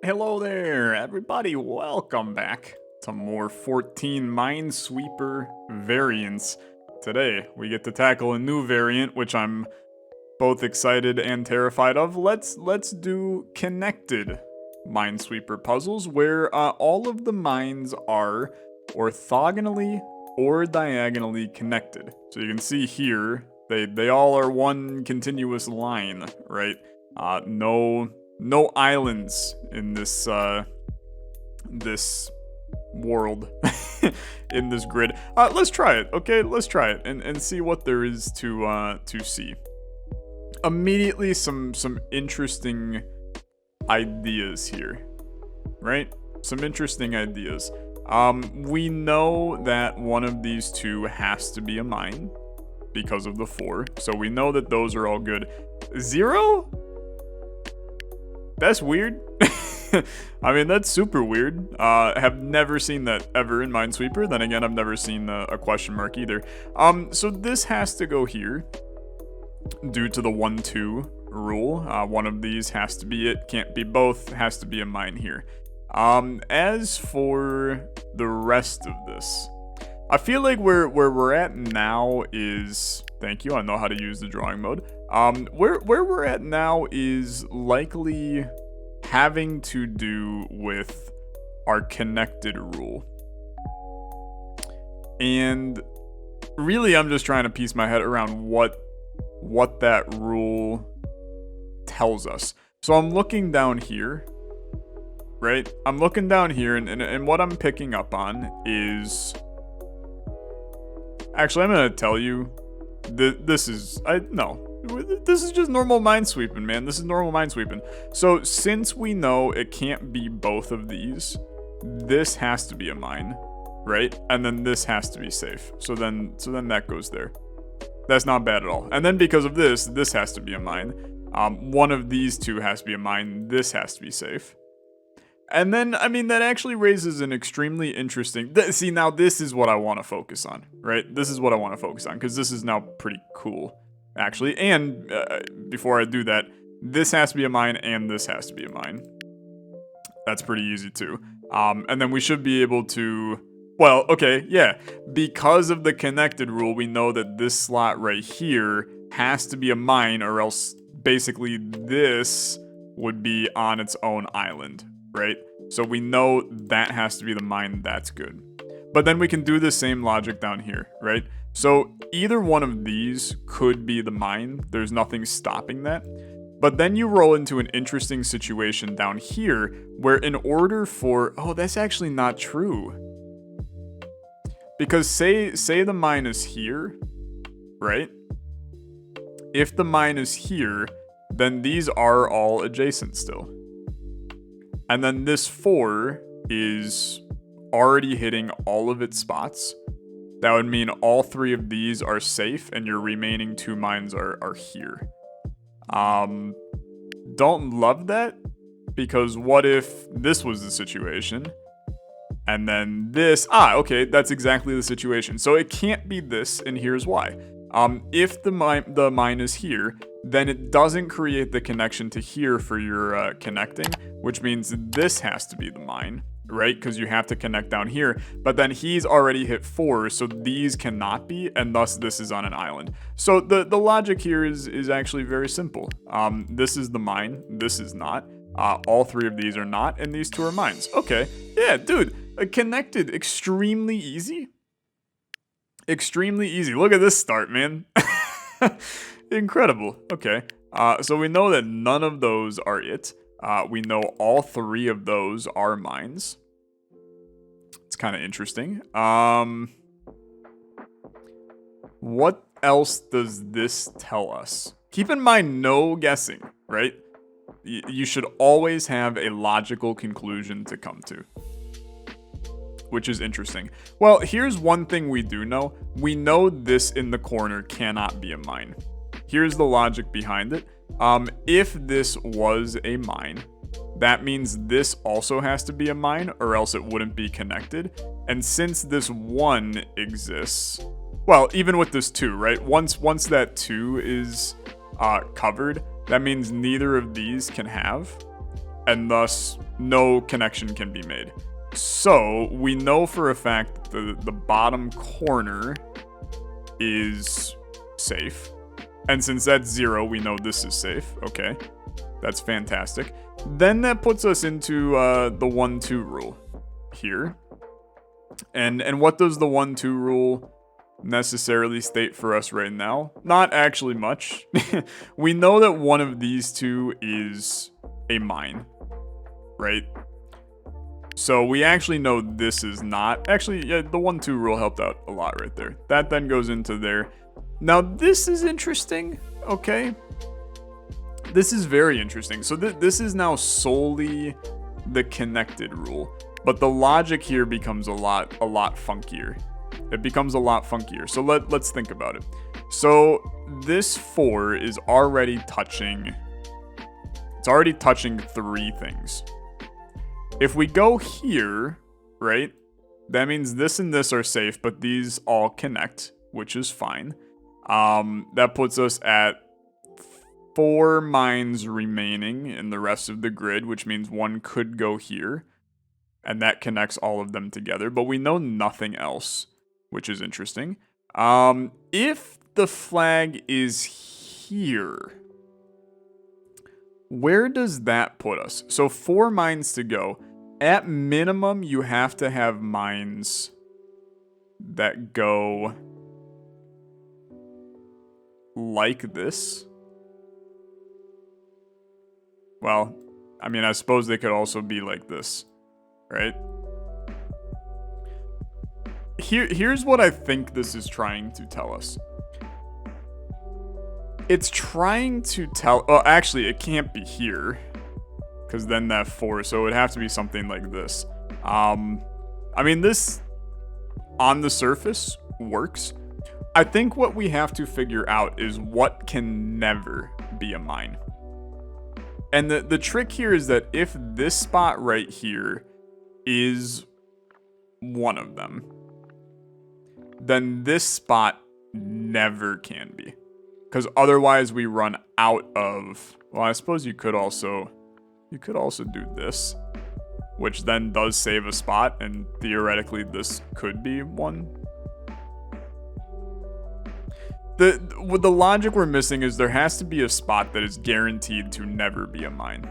Hello there, everybody. Welcome back to more 14 Minesweeper Variants. Today, we get to tackle a new variant, which I'm both excited and terrified of. Let's do connected Minesweeper puzzles, where all of the mines are orthogonally or diagonally connected. So you can see here, they all are one continuous line, right? No islands in this this world, in this grid. Let's try it, okay? Let's try it and see what there is to see. Immediately, some interesting ideas here, right? Some interesting ideas. We know that one of these two has to be a mine because of the 4, so we know that those are all good. 0? That's weird. I mean, that's super weird. Have never seen that ever in Minesweeper. Then again, I've never seen a question mark either. So this has to go here due to the 1-2 rule. One of these has to be it. Can't be both. Has to be a mine here. As for the rest of this, I feel like where we're at now is... Thank you, I know how to use the drawing mode. Where we're at now is likely having to do with our connected rule. And really, I'm just trying to piece my head around what that rule tells us. So I'm looking down here, right? I'm looking down here, and what I'm picking up on is... Actually, I'm going to tell you, this is just normal minesweeping, man. This is normal minesweeping. So since we know it can't be both of these, this has to be a mine, right? And then this has to be safe. So then that goes there. That's not bad at all. And then because of this has to be a mine. One of these two has to be a mine. This has to be safe. And then, I mean, that actually raises an extremely interesting... See, now this is what I want to focus on, right? This is what I want to focus on, because this is now pretty cool, actually. And before I do that, this has to be a mine, and this has to be a mine. That's pretty easy, too. And then we should be able to... Well, okay, yeah. Because of the connected rule, we know that this slot right here has to be a mine, or else basically this would be on its own island, right? So we know that has to be the mine. That's good. But then we can do the same logic down here, right? So either one of these could be the mine. There's nothing stopping that. But then you roll into an interesting situation down here where in order for... Oh, that's actually not true. Because say the mine is here, right? If the mine is here, then these are all adjacent still. And then this 4 is already hitting all of its spots. That would mean all 3 of these are safe and your remaining 2 mines are here. Don't love that, because what if this was the situation? And then this... okay, that's exactly the situation. So it can't be this, and here's why. If the mine is here, then it doesn't create the connection to here for your connecting, which means this has to be the mine, right? Because you have to connect down here. But then he's already hit 4, so these cannot be, and thus this is on an island. So the logic here is actually very simple. This is the mine, this is not. All 3 of these are not, and these 2 are mines. Okay, yeah, dude, connected, extremely easy. Extremely easy. Look at this start, man. Incredible. Okay. So we know that none of those are it. We know all 3 of those are mines. It's kind of interesting. What else does this tell us? Keep in mind, no guessing, right? You should always have a logical conclusion to come to, which is interesting. Well, here's one thing we do know. We know this in the corner cannot be a mine. Here's the logic behind it. If this was a mine, that means this also has to be a mine, or else it wouldn't be connected. And since this 1 exists, well, even with this 2, right? Once that 2 is covered, that means neither of these can have. and thus no connection can be made. So we know for a fact that the bottom corner is safe. And since that's 0, we know this is safe. Okay, that's fantastic. Then that puts us into the 1-2 rule here. And what does the 1-2 rule necessarily state for us right now? Not actually much. We know that one of these two is a mine, right? So we actually know this is not. Actually, yeah, the 1-2 rule helped out a lot right there. That then goes into there. Now, this is interesting, okay? This is very interesting. So this is now solely the connected rule. But the logic here becomes a lot funkier. It becomes a lot funkier. So let's think about it. So this 4 is already touching... It's already touching 3 things. If we go here, right, that means this and this are safe, but these all connect, which is fine. That puts us at 4 mines remaining in the rest of the grid, which means one could go here, and that connects all of them together, but we know nothing else, which is interesting. If the flag is here, where does that put us? So 4 mines to go. At minimum, you have to have mines that go like this. Well, I mean, I suppose they could also be like this, right? Here's what I think this is trying to tell us. It's trying to tell... Oh, actually, it can't be here. Because then that 4, so it would have to be something like this. I mean, this, on the surface, works. I think what we have to figure out is what can never be a mine. And the trick here is that if this spot right here is one of them, then this spot never can be. Because otherwise we run out of... Well, I suppose you could also do this, which then does save a spot, and theoretically this could be one. The logic we're missing is there has to be a spot that is guaranteed to never be a mine.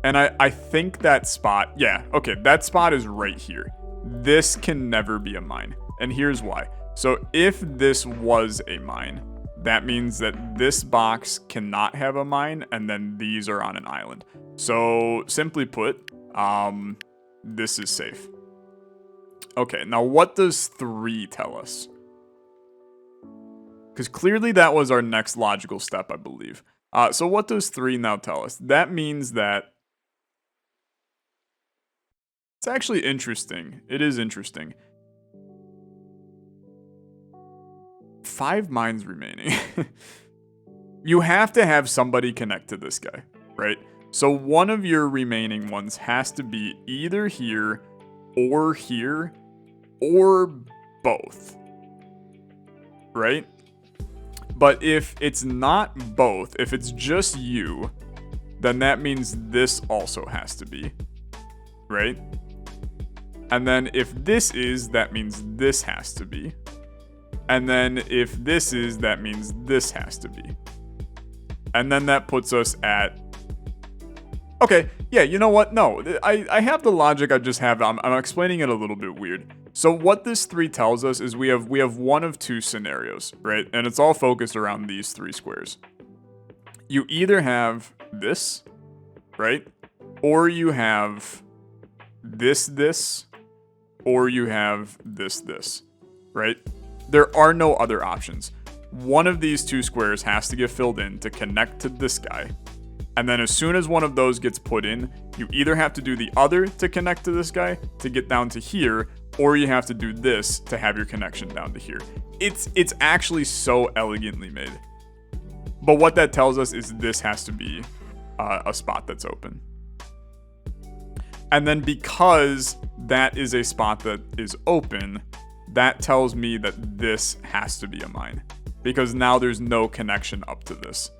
And I think that spot, yeah, okay, that spot is right here. This can never be a mine, and here's why. So if this was a mine, that means that this box cannot have a mine, and then these are on an island. So simply put, this is safe. Okay, now what does 3 tell us? Because clearly that was our next logical step, I believe. So what does 3 now tell us? That means that... It's actually interesting. It is interesting. 5 mines remaining. You have to have somebody connect to this guy, right? So one of your remaining ones has to be either here, or both, right? But if it's not both, if it's just you, then that means this also has to be, right? And then if this is, that means this has to be. And then if this is, that means this has to be. And then that puts us at... Okay, yeah, you know what? No, I have the logic, I just have... I'm explaining it a little bit weird. So what this 3 tells us is we have one of 2 scenarios, right? And it's all focused around these 3 squares. You either have this, right? Or you have this, or you have this, right? There are no other options. One of these 2 squares has to get filled in to connect to this guy. And then as soon as one of those gets put in, you either have to do the other to connect to this guy to get down to here, or you have to do this to have your connection down to here. It's actually so elegantly made. But what that tells us is this has to be a spot that's open. And then because that is a spot that is open, that tells me that this has to be a mine. Because now there's no connection up to this.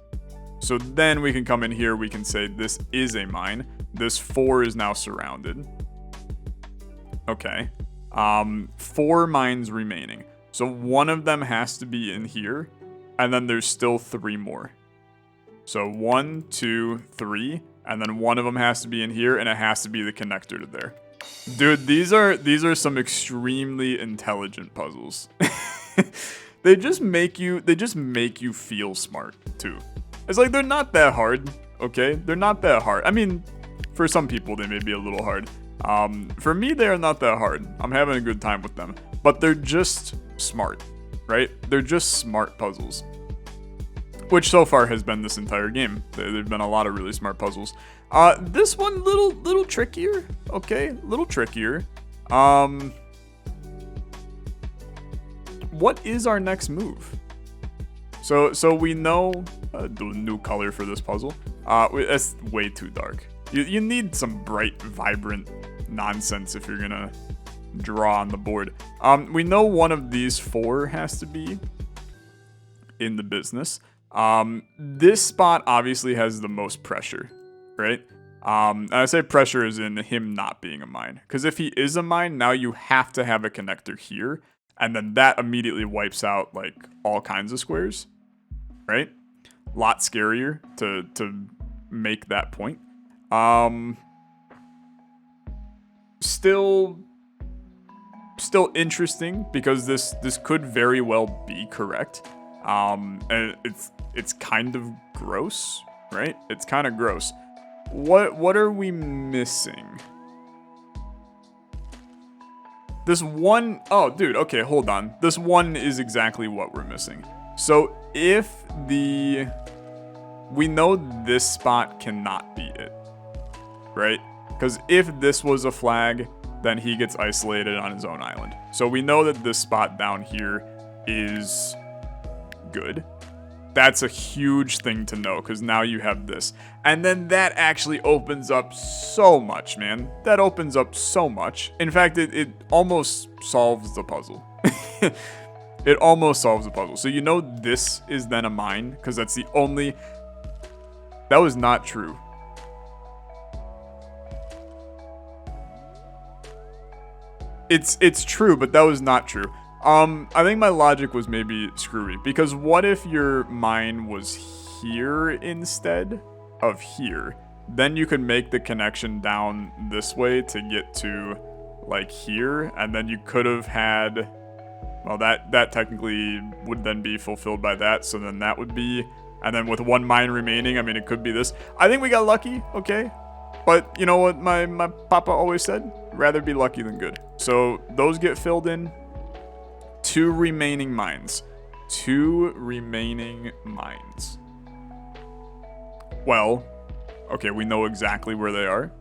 So then we can come in here, we can say this is a mine. This 4 is now surrounded. Okay. 4 mines remaining. So one of them has to be in here, and then there's still 3 more. So 1, 2, 3, and then one of them has to be in here, and it has to be the connector to there. Dude, these are some extremely intelligent puzzles. They just make you feel smart too. It's like they're not that hard, okay? They're not that hard. I mean, for some people they may be a little hard. For me, they are not that hard. I'm having a good time with them, but they're just smart, right? They're just smart puzzles, which so far has been this entire game. There've been a lot of really smart puzzles. This one little trickier, okay? Little trickier. What is our next move? So we know the new color for this puzzle. It's way too dark. You need some bright, vibrant nonsense if you're gonna draw on the board. We know one of these 4 has to be in the business. This spot obviously has the most pressure, right? And I say pressure is in him not being a mine. Because if he is a mine, now you have to have a connector here. And then that immediately wipes out, like, all kinds of squares, right? Lot scarier to make that point. Still interesting, because this could very well be correct. And it's kind of gross, right? It's kind of gross. What are we missing? This one, oh dude, okay, hold on. This one is exactly what we're missing. So if we know this spot cannot be it, right? Because if this was a flag, then he gets isolated on his own island. So we know that this spot down here is good. That's a huge thing to know, because now you have this. And then that actually opens up so much, man. That opens up so much. In fact, it almost solves the puzzle. It almost solves the puzzle. So you know this is then a mine, because that's the only... That was not true. It's true, but that was not true. I think my logic was maybe screwy, because what if your mine was here instead of here? Then you could make the connection down this way to get to, like, here, and then you could have had, well, that technically would then be fulfilled by that, so then that would be, and then with 1 mine remaining, I mean, it could be this. I think we got lucky, okay? But you know what my papa always said? Rather be lucky than good. So those get filled in. 2 remaining mines. 2 remaining mines. Well, okay, we know exactly where they are.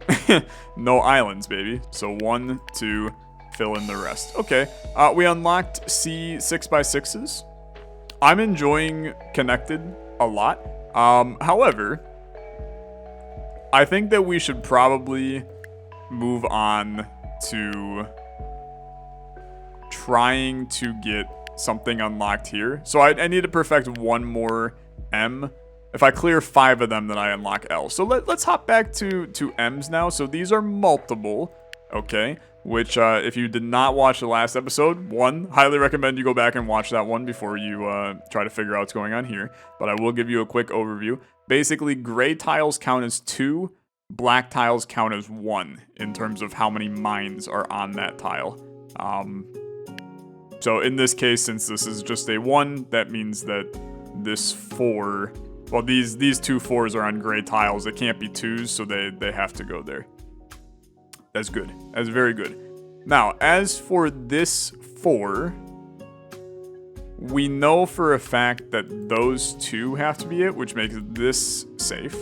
No islands, baby. So 1, 2, fill in the rest. Okay, we unlocked C 6x6s. I'm enjoying Connected a lot. However, I think that we should probably move on to trying to get something unlocked here. So I need to perfect 1 more M. If I clear 5 of them, then I unlock L. So let's hop back to M's now. So these are multiple, okay? Which, if you did not watch the last episode, 1, highly recommend you go back and watch that one before you try to figure out what's going on here. But I will give you a quick overview. Basically, gray tiles count as 2, black tiles count as 1 in terms of how many mines are on that tile. So in this case, since this is just a 1, that means that this 4, well, these 2 4s are on gray tiles. It can't be 2s, so they have to go there. That's good. That's very good. Now, as for this 4, we know for a fact that those 2 have to be it, which makes this safe.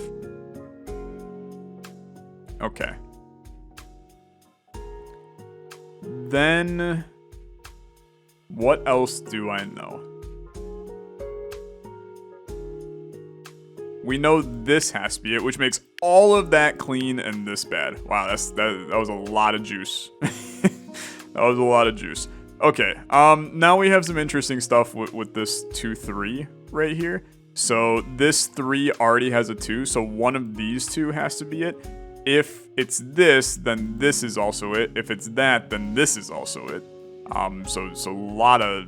Okay. Then, what else do I know? We know this has to be it, which makes all of that clean and this bad. Wow, that was a lot of juice. That was a lot of juice. Okay, now we have some interesting stuff with this 2-3 right here. So this 3 already has a 2, so one of these two has to be it. If it's this, then this is also it. If it's that, then this is also it. So a lot of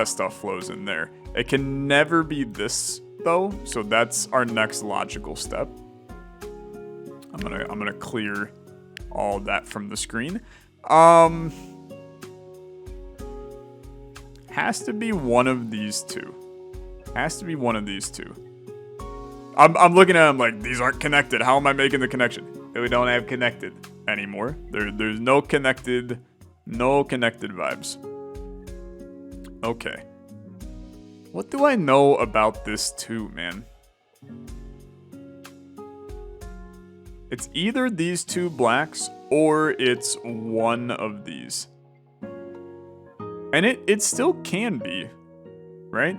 stuff flows in there. It can never be this though, so that's our next logical step. I'm gonna clear all that from the screen. Has to be one of these two. Has to be one of these two. I'm looking at them like, these aren't connected. How am I making the connection? We don't have connected anymore. There's no connected vibes. Okay. What do I know about this too, man? It's either these 2 blacks or it's one of these. And it still can be, right?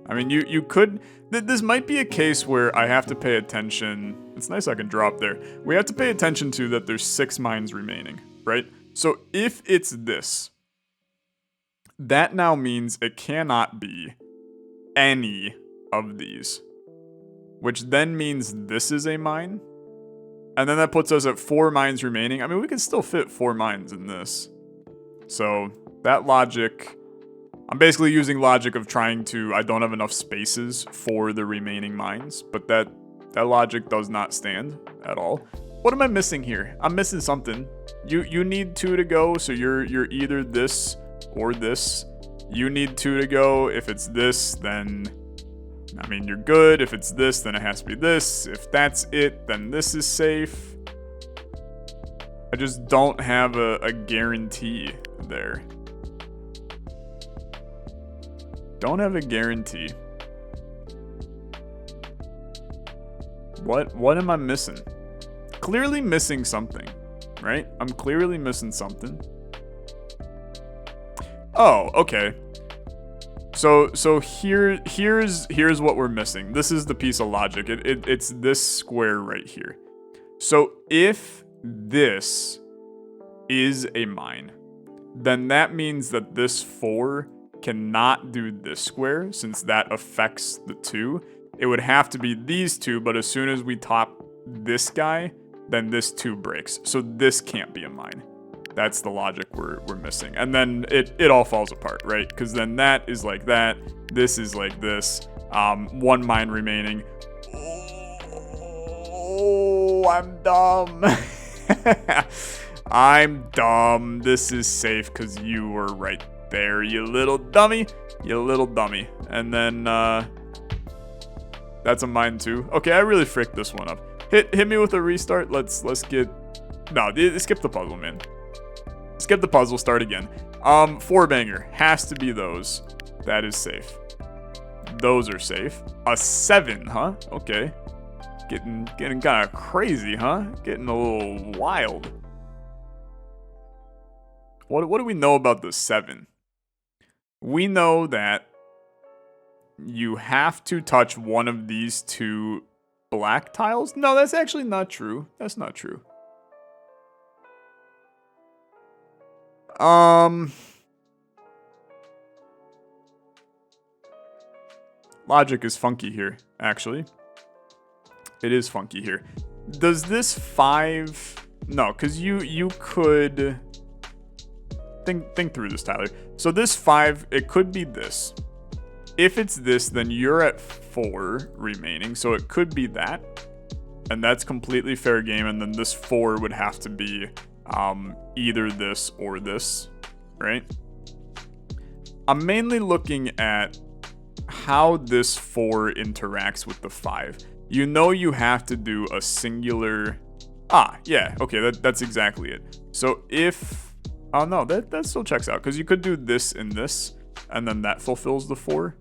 I mean, you could... This might be a case where I have to pay attention. It's nice I can drop there. We have to pay attention to that there's 6 mines remaining, right? So if it's this, that now means it cannot be any of these. Which then means this is a mine. And then that puts us at 4 mines remaining. I mean, we can still fit 4 mines in this. So that logic... I'm basically using logic of trying to... I don't have enough spaces for the remaining mines, but that logic does not stand at all. What am I missing here? I'm missing something. You need 2 to go, so you're either this or this. You need 2 to go. If it's this, then... I mean, you're good. If it's this, then it has to be this. If that's it, then this is safe. I just don't have a guarantee there. Don't have a guarantee. What am I missing? Clearly missing something, right? I'm clearly missing something. Oh, okay. So here's what we're missing. This is the piece of logic. It's this square right here. So if this is a mine, then that means that this 4 cannot do this square, since that affects the 2. It would have to be these 2, but as soon as we top this guy, then this 2 breaks. So this can't be a mine. That's the logic we're missing. And then it all falls apart, right? Because then that is like that. This is like this. 1 mine remaining. Oh, I'm dumb. I'm dumb. This is safe because you were right there, you little dummy. You little dummy. And then, that's a mine too. Okay, I really fricked this one up. Hit me with a restart. Let's get... No, skip the puzzle, man. Skip the puzzle, start again. 4-banger. Has to be those. That is safe. Those are safe. A 7, huh? Okay. Getting kind of crazy, huh? Getting a little wild. What do we know about the 7? We know that you have to touch one of these 2 black tiles. No, that's actually not true. That's not true. Logic is funky here, actually. It is funky here. Does this 5... No, because you could... Think through this, Tyler. So this 5, it could be this. If it's this, then you're at 4 remaining, so it could be that. And that's completely fair game, and then this 4 would have to be either this or this, right? I'm mainly looking at how this 4 interacts with the 5. You know you have to do a singular... Ah, yeah, okay, that's exactly it. So if... Oh, no, that still checks out, because you could do this and this, and then that fulfills the 4.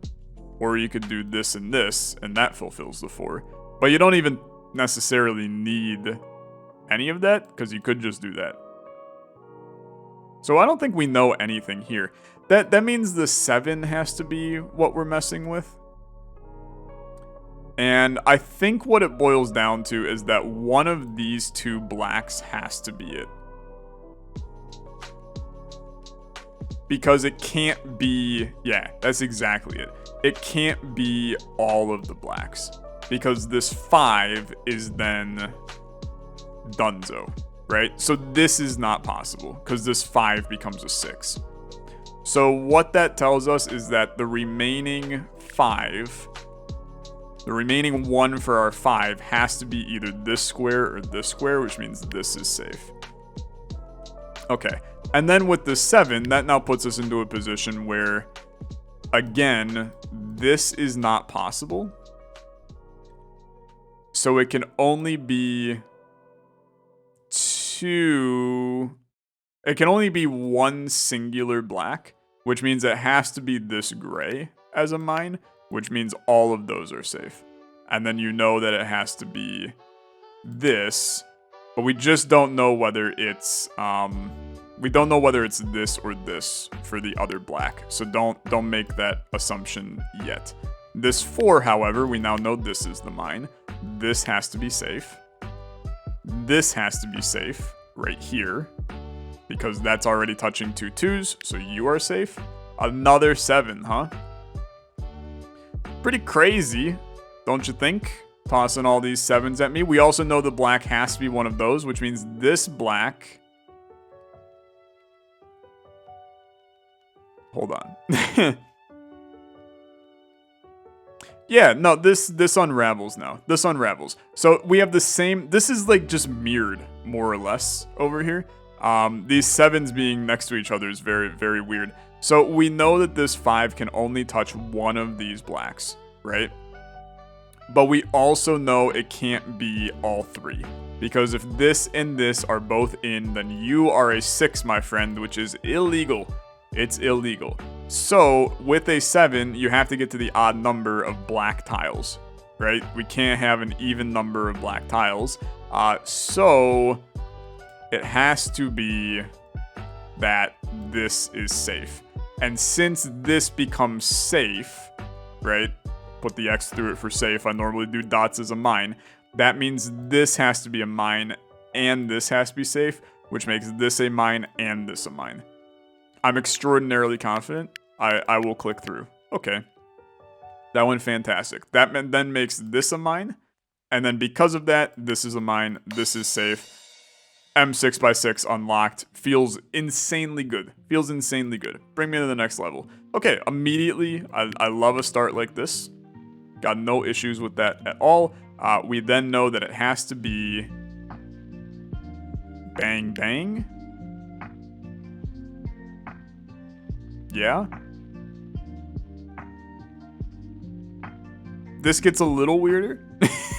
Or you could do this, and that fulfills the 4. But you don't even necessarily need any of that, because you could just do that. So I don't think we know anything here. That means the 7 has to be what we're messing with. And I think what it boils down to is that one of these 2 blacks has to be it. Because it can't be... Yeah, that's exactly it. it can't be all of the blacks, because this 5 is then donezo, right? So this is not possible, because this 5 becomes a 6. So what that tells us is that the remaining 5, the remaining 1 for our 5 has to be either this square or this square, which means this is safe. Okay, and then with the 7, that now puts us into a position where, again, this is not possible. So it can only be it can only be one singular black, which means it has to be this gray as a mine, which means all of those are safe. And then you know that it has to be this, but we just don't know whether it's this or this for the other black. So don't make that assumption yet. This 4, however, we now know this is the mine. This has to be safe. This has to be safe right here, because that's already touching 2 2s, so you are safe. Another 7, huh? Pretty crazy, don't you think? Tossing all these 7s at me. We also know the black has to be one of those, which means this black... Hold on. Yeah, no, this unravels now. This unravels. So we have the same... This is like just mirrored, more or less, over here. These 7s being next to each other is very, very weird. So we know that this 5 can only touch one of these blacks, right? But we also know it can't be all 3. Because if this and this are both in, then you are a 6, my friend, which is illegal. It's illegal. So with a 7, you have to get to the odd number of black tiles, right? We can't have an even number of black tiles. So it has to be that this is safe. And since this becomes safe, right? Put the X through it for safe. I normally do dots as a mine. That means this has to be a mine and this has to be safe, which makes this a mine and this a mine. I'm extraordinarily confident. I will click through. Okay. That went fantastic. That then makes this a mine. And then because of that, this is a mine. This is safe. M6x6 unlocked. Feels insanely good. Feels insanely good. Bring me to the next level. Okay, immediately, I love a start like this. Got no issues with that at all. We then know that it has to be... Bang, bang. Yeah. This gets a little weirder.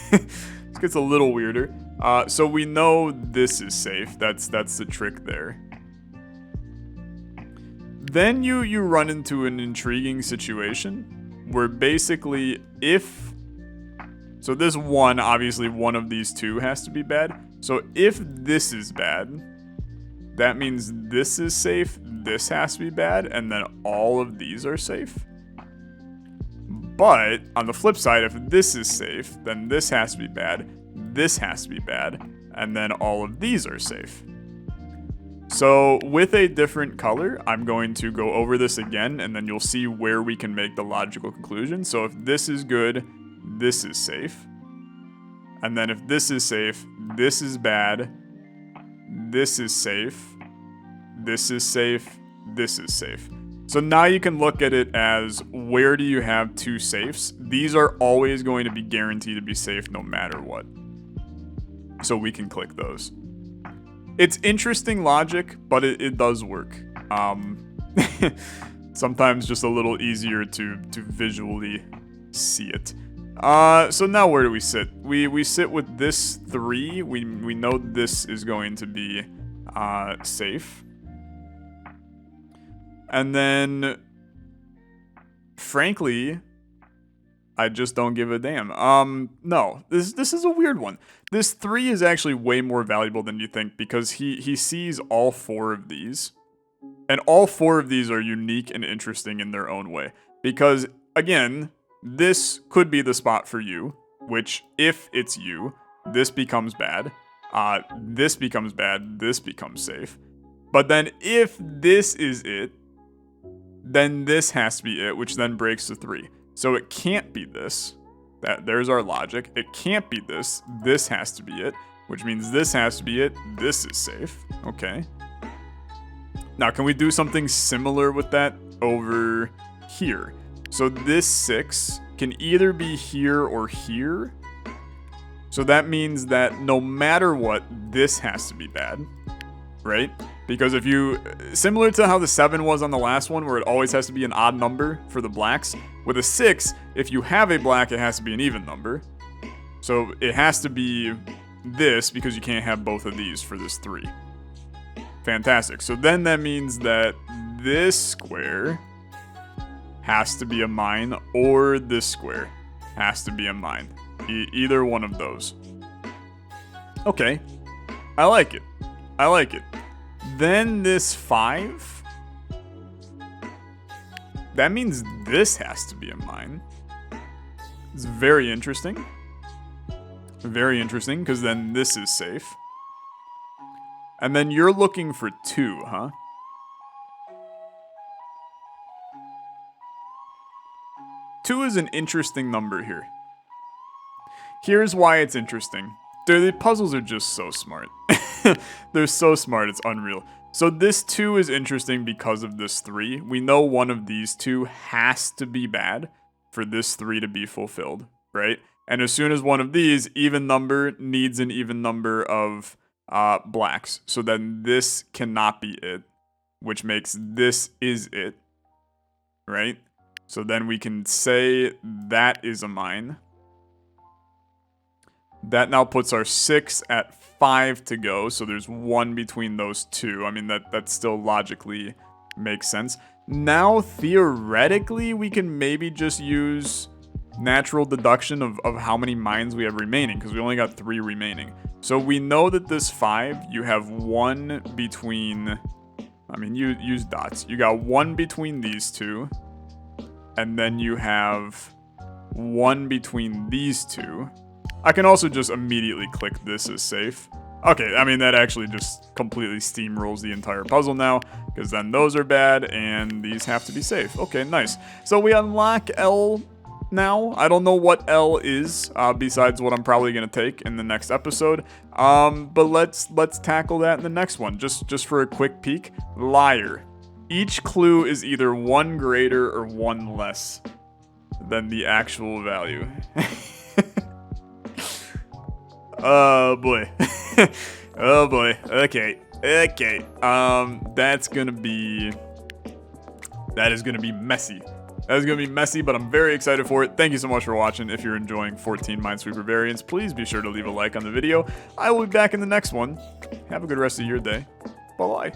This gets a little weirder. So we know this is safe. That's the trick there. Then you run into an intriguing situation where basically so this 1, obviously one of these 2 has to be bad. So if this is bad, that means this is safe, this has to be bad, and then all of these are safe. But on the flip side, if this is safe, then this has to be bad, this has to be bad, and then all of these are safe. So with a different color, I'm going to go over this again, and then you'll see where we can make the logical conclusion. So if this is good, this is safe. And then if this is safe, this is bad, this is safe, this is safe, this is safe. So now you can look at it as, where do you have 2 safes? These are always going to be guaranteed to be safe no matter what. So we can click those. It's interesting logic, but it does work. Sometimes just a little easier to visually see it. So now where do we sit? We sit with this 3. We know this is going to be safe. And then, frankly, I just don't give a damn. No, this is a weird one. This 3 is actually way more valuable than you think, because he sees all 4 of these. And all 4 of these are unique and interesting in their own way. Because, again, this could be the spot for you, which, if it's you, this becomes bad. This becomes bad, this becomes safe. But then if this is it, then this has to be it, which then breaks the 3. So it can't be this. There's our logic. It can't be this. This has to be it, which means this has to be it. This is safe. Okay. Now, can we do something similar with that over here? So this 6 can either be here or here. So that means that no matter what, this has to be bad, right? Because if you, similar to how the 7 was on the last one, where it always has to be an odd number for the blacks, with a 6, if you have a black, it has to be an even number. So it has to be this, because you can't have both of these for this 3. Fantastic. So then that means that this square has to be a mine, or this square has to be a mine. Either one of those. Okay. I like it. I like it. Then this 5. That means this has to be a mine. It's very interesting. Very interesting, because then this is safe. And then you're looking for 2, huh? Two is an interesting number here. Here's why it's interesting. Dude, the puzzles are just so smart. They're so smart, it's unreal. So this 2 is interesting because of this 3. We know one of these 2 has to be bad for this 3 to be fulfilled, right? And as soon as one of these, even number, needs an even number of blacks. So then this cannot be it, which makes this is it, right? So then we can say that is a mine. That now puts our 6 at 5 to go, so there's 1 between those 2. I mean, that still logically makes sense. Now, theoretically, we can maybe just use natural deduction of how many mines we have remaining, because we only got 3 remaining. So we know that this 5, you have 1 between... I mean, you use dots. You got 1 between these 2, and then you have 1 between these 2. I can also just immediately click this as safe. Okay, I mean, that actually just completely steamrolls the entire puzzle now, because then those are bad, and these have to be safe. Okay, nice. So we unlock L now. I don't know what L is, besides what I'm probably going to take in the next episode. But let's tackle that in the next one. Just for a quick peek. Liar. Each clue is either 1 greater or 1 less than the actual value. Oh boy. Oh boy. Okay. That is gonna be messy. That is gonna be messy, but I'm very excited for it. Thank you so much for watching. If you're enjoying 14 Minesweeper Variants, please be sure to leave a like on the video. I will be back in the next one. Have a good rest of your day. Bye-bye.